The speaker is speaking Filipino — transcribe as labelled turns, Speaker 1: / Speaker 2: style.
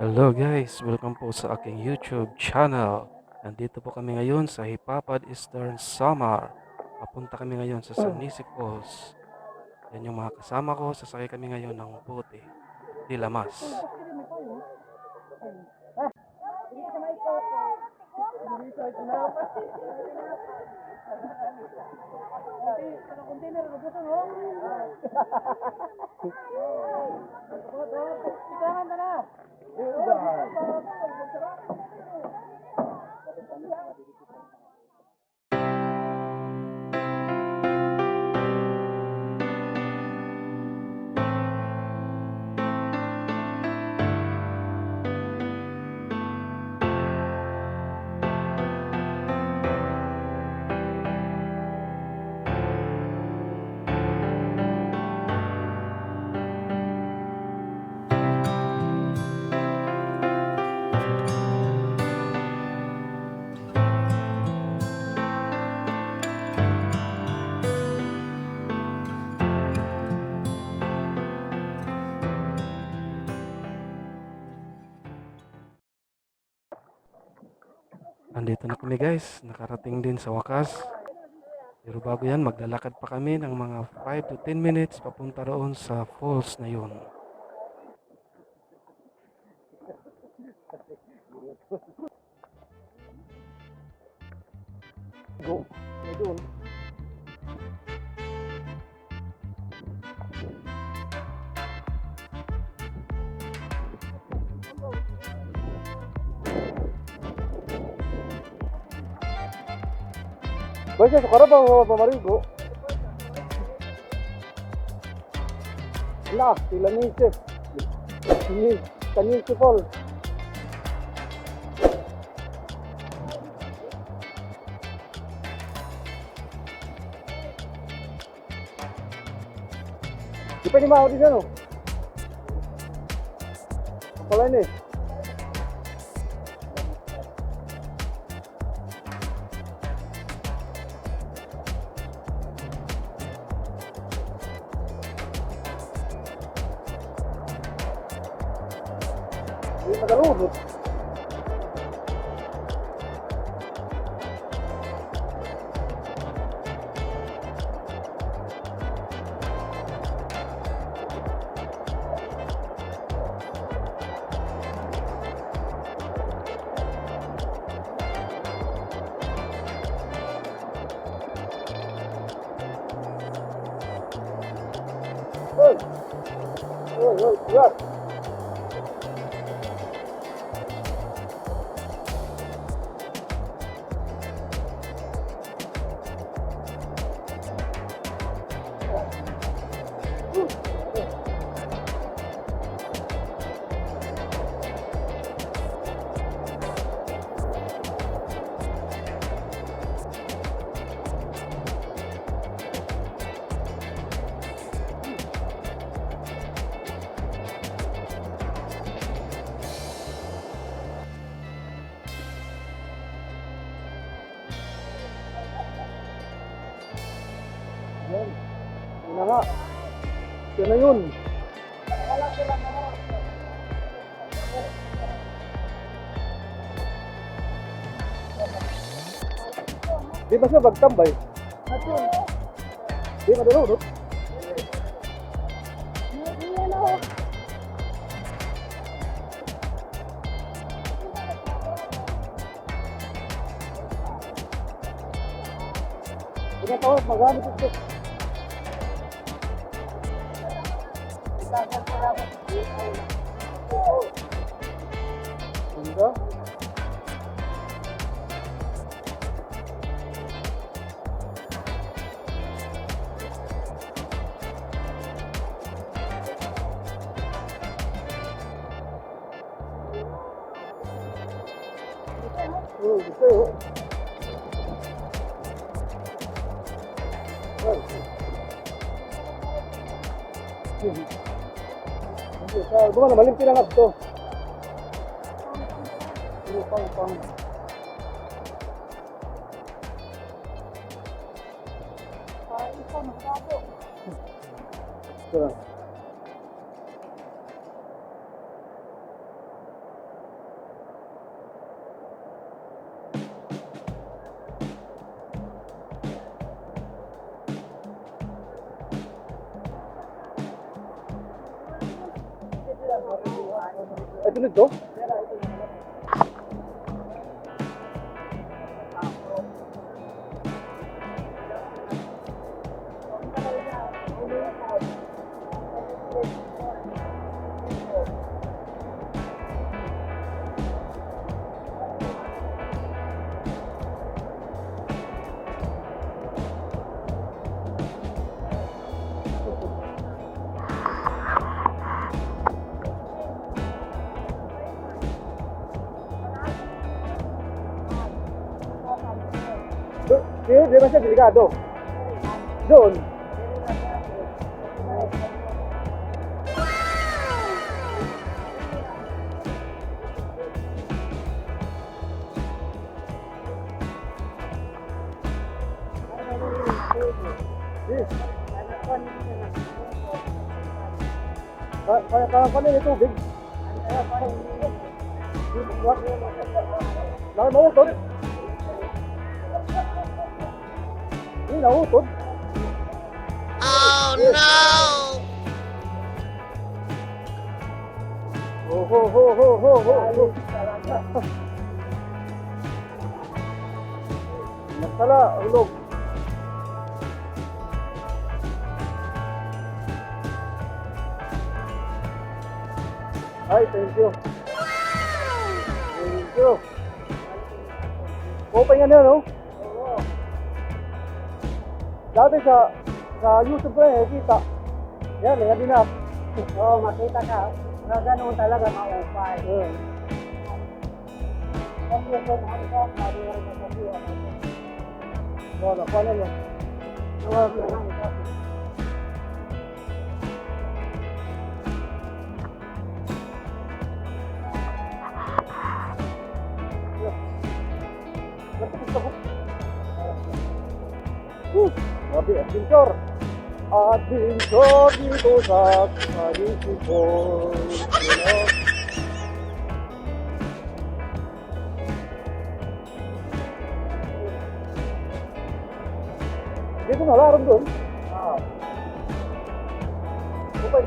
Speaker 1: Hello guys, welcome po sa aking YouTube channel. Nandito po kami ngayon sa Hipapad Eastern Samar. Papunta kami ngayon sa San Nisip Falls. Yan yung mga kasama ko, sasakay kami ngayon ng bote, di Lamas. Andito na kami guys, nakarating din sa wakas. Pero bago yan, maglalakad pa kami ng mga 5 to 10 minutes papunta roon sa falls na yun.
Speaker 2: Go. Doon. Basta sa karabang mga pamarigo. Wala, sila nisip. Kanisip all. Di pa ni Mao di sana. Pala ni. Di magalubot. Hey! Hey, yeah. Yan. Yun na nga. Yan na yun. Di ba siya magtambay? Di madalunod? Tinatawag, magamit ito. Ganda. Oh, gusto yun. Bunga na malimpi lang ito. Pang. Ito lang. Ay, tunog to? Di ba siya delikado? Doon. Kaya kanina tubig. Nautod. Hindi nautod.
Speaker 3: Oh no!
Speaker 2: Ho. Nasala, hulog. Ay, thank you. Thank you. Open nga na, no? Dati sa YouTube ko kita. Yan, yan din na. Oo, makita ka. Na ganoon talaga maupay. Wala, paano yun? Grabe, adventure! Adventure dito sa Panisipol. Dito na, larang doon. Upay,